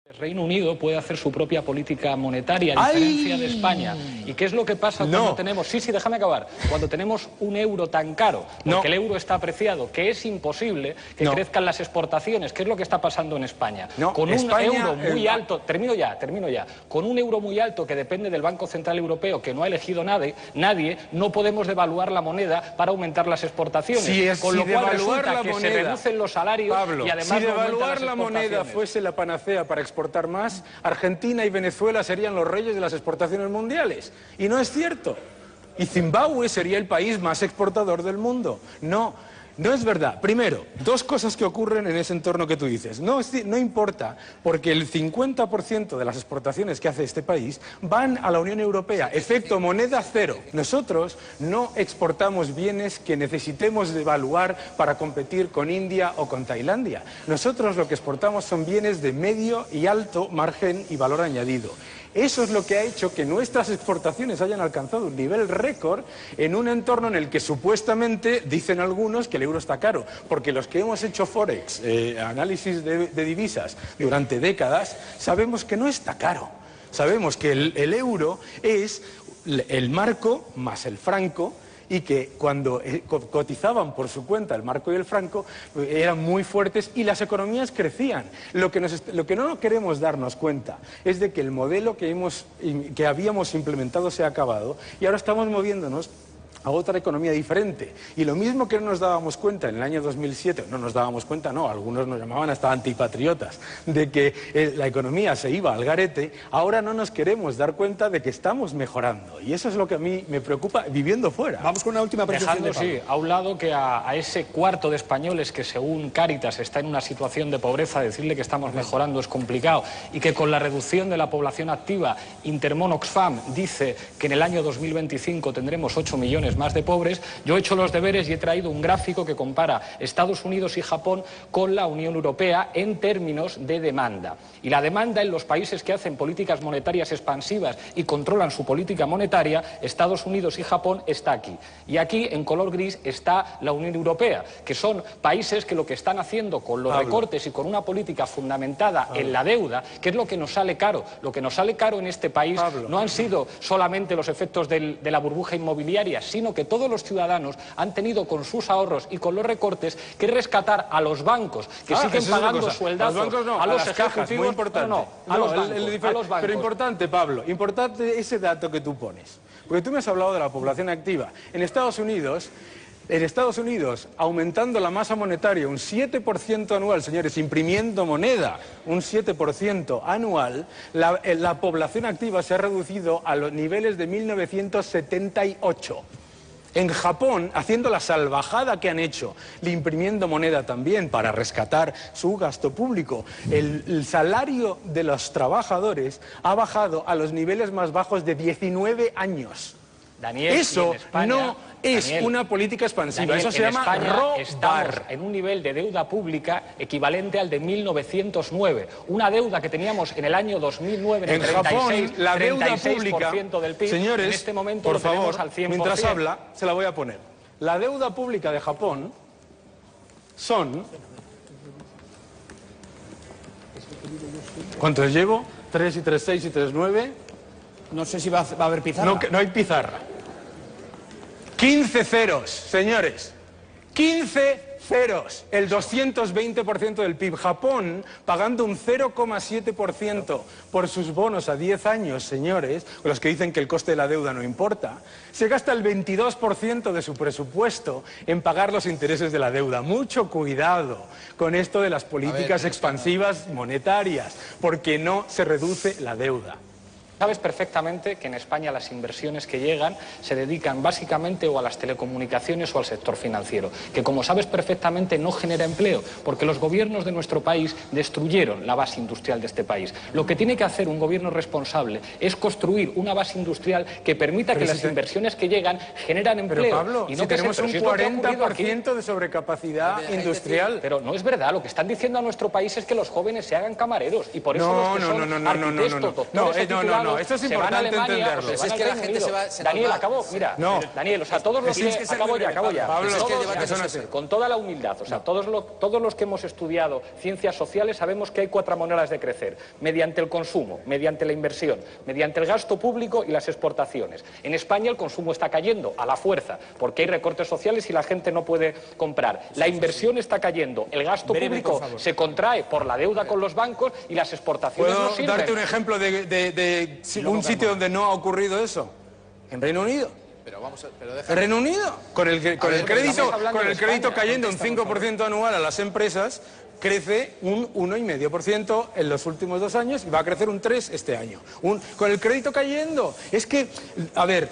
El Reino Unido puede hacer su propia política monetaria, a diferencia de España. ¿Y qué es lo que pasa cuando tenemos... Sí, déjame acabar. Cuando tenemos un euro tan caro, porque el euro está apreciado, que es imposible que crezcan las exportaciones, que es lo que está pasando en España. Con un euro muy alto... Termino ya. Con un euro muy alto que depende del Banco Central Europeo, que no ha elegido nadie, no podemos devaluar la moneda para aumentar las exportaciones. Con lo cual resulta que se reducen los salarios y además si devaluar la moneda fuese la panacea para exportar más, Argentina y Venezuela serían los reyes de las exportaciones mundiales. Y no es cierto. Y Zimbabue sería el país más exportador del mundo. No es verdad. Primero, dos cosas que ocurren en ese entorno que tú dices. No importa, porque el 50% de las exportaciones que hace este país van a la Unión Europea, efecto moneda cero. Nosotros no exportamos bienes que necesitemos devaluar para competir con India o con Tailandia. Nosotros lo que exportamos son bienes de medio y alto margen y valor añadido. Eso es lo que ha hecho que nuestras exportaciones hayan alcanzado un nivel récord en un entorno en el que supuestamente dicen algunos que el euro está caro, porque los que hemos hecho Forex, análisis de divisas durante décadas, sabemos que no está caro. Sabemos que el euro es el marco más el franco, y que cuando cotizaban por su cuenta el marco y el franco eran muy fuertes y las economías crecían. Lo que no queremos darnos cuenta es de que el modelo que habíamos implementado se ha acabado y ahora estamos moviéndonos a otra economía diferente. Y lo mismo que no nos dábamos cuenta en el año 2007, algunos nos llamaban hasta antipatriotas, de que la economía se iba al garete, ahora no nos queremos dar cuenta de que estamos mejorando. Y eso es lo que a mí me preocupa viviendo fuera. Vamos con una última apreciación de Pablo. A un lado que a ese cuarto de españoles que según Cáritas está en una situación de pobreza, decirle que estamos mejorando es complicado, y que con la reducción de la población activa, Intermon Oxfam dice que en el año 2025 tendremos 8 millones más de pobres. Yo he hecho los deberes y he traído un gráfico que compara Estados Unidos y Japón con la Unión Europea en términos de demanda. Y la demanda en los países que hacen políticas monetarias expansivas y controlan su política monetaria, Estados Unidos y Japón, está aquí. Y aquí, en color gris, está la Unión Europea, que son países que lo que están haciendo con los recortes y con una política fundamentada en la deuda, que es lo que nos sale caro. Lo que nos sale caro en este país no han sido solamente los efectos de la burbuja inmobiliaria, sino que todos los ciudadanos han tenido con sus ahorros y con los recortes que rescatar a los bancos, que siguen pagando sueldazos a los ejecutivos. Muy importante. A los bancos. Pero importante, Pablo, importante ese dato que tú pones. Porque tú me has hablado de la población activa. En Estados Unidos, aumentando la masa monetaria un 7% anual, señores, imprimiendo moneda un 7% anual, la población activa se ha reducido a los niveles de 1978. En Japón, haciendo la salvajada que han hecho, imprimiendo moneda también para rescatar su gasto público, el salario de los trabajadores ha bajado a los niveles más bajos de 19 años. Eso no es una política expansiva, eso se llama robar. Estamos en un nivel de deuda pública equivalente al de 1909. Una deuda que teníamos en el año 2009 en Japón, la deuda pública del PIB, señores, en este momento por favor, al 100%. Mientras habla, se la voy a poner. La deuda pública de Japón son... ¿Cuántos llevo? 3 y 3, 6 y 3, 9... No sé si va a haber pizarra. No hay pizarra. 15 ceros, señores. 15 ceros. El 220% del PIB. Japón pagando un 0,7% por sus bonos a 10 años, señores, los que dicen que el coste de la deuda no importa, se gasta el 22% de su presupuesto en pagar los intereses de la deuda. Mucho cuidado con esto de las políticas expansivas monetarias, porque no se reduce la deuda. Sabes perfectamente que en España las inversiones que llegan se dedican básicamente o a las telecomunicaciones o al sector financiero, que como sabes perfectamente no genera empleo, porque los gobiernos de nuestro país destruyeron la base industrial de este país. Lo que tiene que hacer un gobierno responsable es construir una base industrial que permita que las inversiones que llegan generan empleo. Pero Pablo, y no si tenemos un 40% de sobrecapacidad industrial. Pero no es verdad, lo que están diciendo a nuestro país es que los jóvenes se hagan camareros y por eso los que son arquitectos, doctores o titulados no, esto es importante entenderlo. Es que la gente se va... Daniel, acabo, mira, no. Daniel, o sea, todos los que... Acabo ya. Pablo, Con toda la humildad, o sea, todos los que hemos estudiado ciencias sociales sabemos que hay 4 maneras de crecer: mediante el consumo, mediante la inversión, mediante el gasto público y las exportaciones. En España el consumo está cayendo a la fuerza, porque hay recortes sociales y la gente no puede comprar. La inversión está cayendo, el gasto público se contrae por la deuda con los bancos y las exportaciones no sirven. ¿Puedo darte un ejemplo de un sitio donde no ha ocurrido eso? En Reino Unido. En Reino Unido, con el crédito cayendo un 5% anual a las empresas, crece un 1,5% en los últimos 2 años y va a crecer un 3% este año. Con el crédito cayendo. Es que, a ver,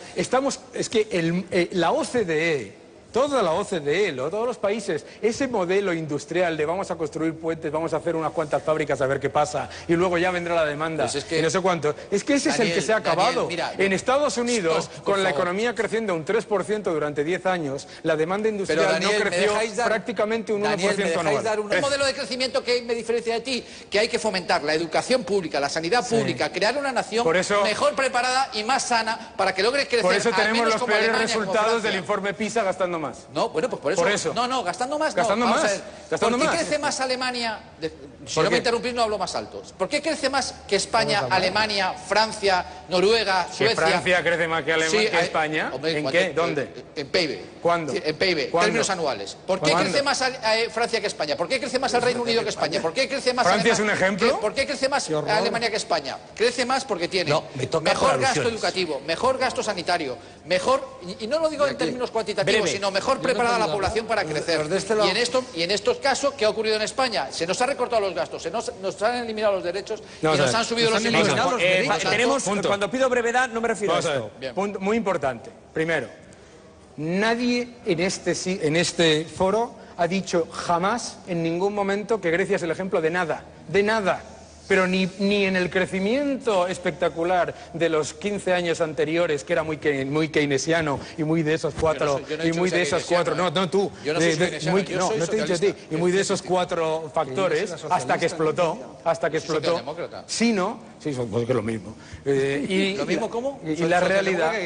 la OCDE... Toda la OCDE, todos los países, ese modelo industrial de vamos a construir puentes, vamos a hacer unas cuantas fábricas a ver qué pasa y luego ya vendrá la demanda, pues y no sé cuánto. Es que ese es el que se ha acabado. Mira, en Estados Unidos, con la economía creciendo un 3% durante 10 años, la demanda industrial no creció prácticamente un 1% anual. Un modelo de crecimiento que me diferencia de ti, que hay que fomentar la educación pública, la sanidad pública, crear una nación mejor preparada y más sana para que logre crecer. Por eso tenemos los peores resultados del informe PISA gastando más. No, bueno, pues por eso. No, gastando más. Gastando más. ¿Por qué crece más Alemania? Si no me interrumpís, no hablo más alto. ¿Por qué crece más que España, Alemania, Francia, Noruega, Suecia? ¿Francia crece más que España? ¿En qué? ¿Dónde? En PIB. ¿Cuándo? En PIB, términos anuales. ¿Por qué crece más Francia que España? ¿Por qué crece más el Reino Unido que España? ¿Por qué crece más ¿Francia es un ejemplo? ¿Por qué crece más Alemania que España? Crece más porque tiene mejor gasto educativo, mejor gasto sanitario, mejor, y no lo digo en términos cuantitativos, sino mejor preparada la población para crecer. Y en estos casos, ¿qué ha ocurrido en España? Se nos ha recortado los gastos, nos han eliminado los derechos y nos han subido los impuestos. Cuando pido brevedad no me refiero a esto. Punto muy importante. Primero, nadie en este foro ha dicho jamás, en ningún momento, que Grecia es el ejemplo de nada. De nada. Pero ni en el crecimiento espectacular de los 15 años anteriores, que era muy keynesiano y muy de esos cuatro... No, tú. Yo no soy keynesiano, no te he dicho a ti. Y muy de esos 4 factores, hasta que explotó. Sino... Sí, pues que es lo mismo. ¿Lo mismo cómo? Y la realidad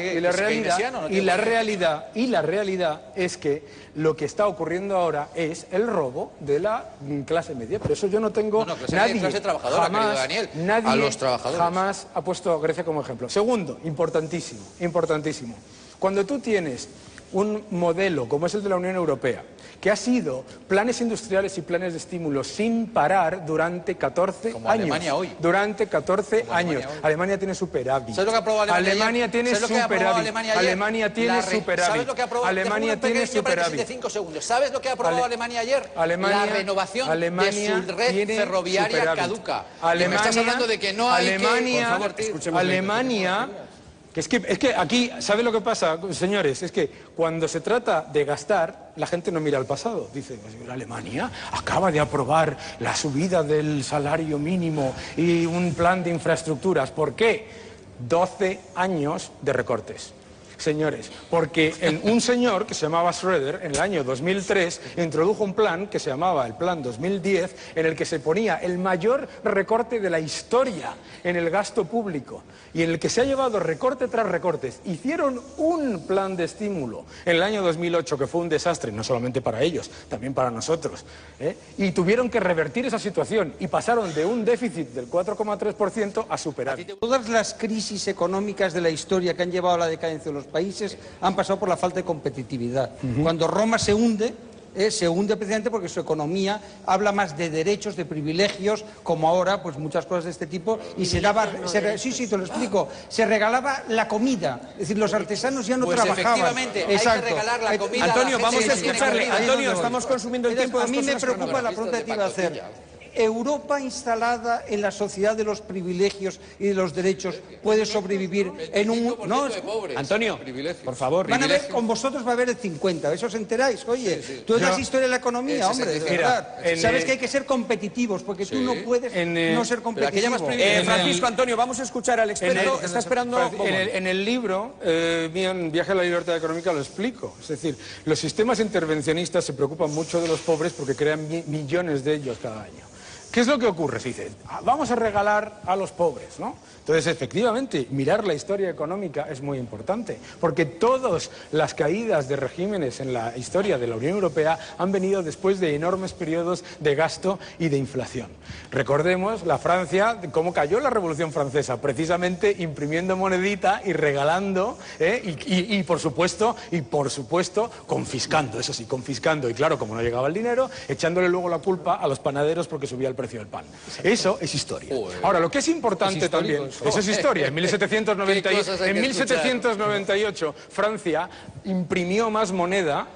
es que lo que está ocurriendo ahora es el robo de la clase media. Pero eso yo no tengo... Nadie jamás ha puesto a Grecia como ejemplo. Segundo, importantísimo. Cuando tú tienes un modelo como es el de la Unión Europea, que ha sido planes industriales y planes de estímulo sin parar durante 14 años. Alemania hoy. Durante 14 años. Alemania tiene superávit. ¿Sabes lo que aprobó Alemania tiene superávit. Alemania tiene superávit. ¿Sabes lo que aprobó? Alemania tiene superávit. De 5 segundos. ¿Sabes lo que ha aprobado Alemania ayer? La renovación de su red ferroviaria caduca. Me estás hablando de que no hay Alemania... Es que aquí, ¿sabe lo que pasa, señores? Es que cuando se trata de gastar, la gente no mira al pasado. Dice, Alemania acaba de aprobar la subida del salario mínimo y un plan de infraestructuras. ¿Por qué? 12 años de recortes. Señores, porque un señor que se llamaba Schröder en el año 2003 introdujo un plan que se llamaba el Plan 2010 en el que se ponía el mayor recorte de la historia en el gasto público y en el que se ha llevado recorte tras recortes. Hicieron un plan de estímulo en el año 2008 que fue un desastre, no solamente para ellos, también para nosotros, y tuvieron que revertir esa situación y pasaron de un déficit del 4,3% a superávit. Todas las crisis económicas de la historia que han llevado a la decadencia de los países han pasado por la falta de competitividad. Cuando Roma se hunde precisamente porque su economía habla más de derechos, de privilegios, como ahora, pues muchas cosas de este tipo, y se daba, sí, te lo explico, se regalaba la comida, es decir, los artesanos ya no trabajaban. Efectivamente, hay que regalar la comida. Antonio, vamos a escucharle. Antonio, estamos consumiendo el tiempo. A mí me preocupa la pregunta que te iba a hacer. ¿Europa instalada en la sociedad de los privilegios y de los derechos puede sobrevivir en un... No, Antonio, por favor. Van a ver, con vosotros va a haber el 50, ¿eso os enteráis? Oye, tú das historia de la economía, hombre, de verdad. Sabes que hay que ser competitivos, porque tú no puedes no ser competitivo. Francisco, Antonio, vamos a escuchar al experto. Está esperando... En el libro, Viaje a la libertad económica, lo explico. Es decir, los sistemas intervencionistas se preocupan mucho de los pobres porque crean millones de ellos cada año. ¿Qué es lo que ocurre? Se dice, vamos a regalar a los pobres, ¿no? Entonces, efectivamente, mirar la historia económica es muy importante, porque todas las caídas de regímenes en la historia de la Unión Europea han venido después de enormes periodos de gasto y de inflación. Recordemos la Francia, cómo cayó la Revolución Francesa, precisamente imprimiendo monedita y regalando, y por supuesto, confiscando, eso sí, confiscando, y claro, como no llegaba el dinero, echándole luego la culpa a los panaderos porque subía el precio del pan. Eso es historia. Ahora, lo que es importante también... Eso es historia. En 1798 Francia imprimió más moneda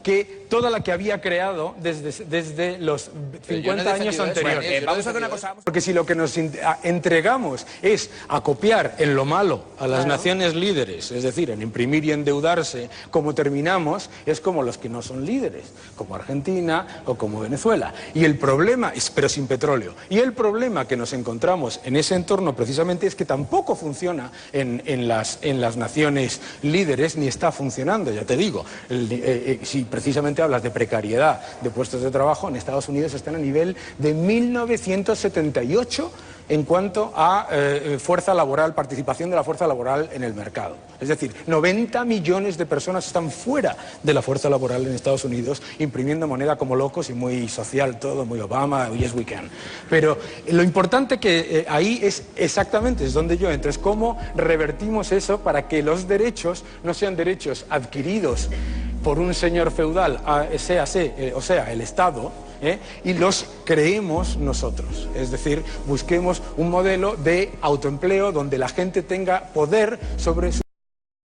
que toda la que había creado desde los 50 años anteriores. Vamos a hacer una cosa. Porque si lo que nos entregamos es a copiar en lo malo a las naciones líderes, es decir, en imprimir y endeudarse, como terminamos, es como los que no son líderes, como Argentina o como Venezuela. Y el problema, pero sin petróleo, y el problema que nos encontramos en ese entorno precisamente es que tampoco funciona en las naciones líderes, ni está funcionando, ya te digo. Si precisamente hablas de precariedad de puestos de trabajo, en Estados Unidos están a nivel de 1978 en cuanto a fuerza laboral, participación de la fuerza laboral en el mercado. Es decir, 90 millones de personas están fuera de la fuerza laboral en Estados Unidos, imprimiendo moneda como locos y muy social todo, muy Obama, yes we can. Pero lo importante que ahí es exactamente, es donde yo entro, es cómo revertimos eso para que los derechos no sean derechos adquiridos por un señor feudal, o sea, el Estado, y los creemos nosotros. Es decir, busquemos un modelo de autoempleo donde la gente tenga poder sobre su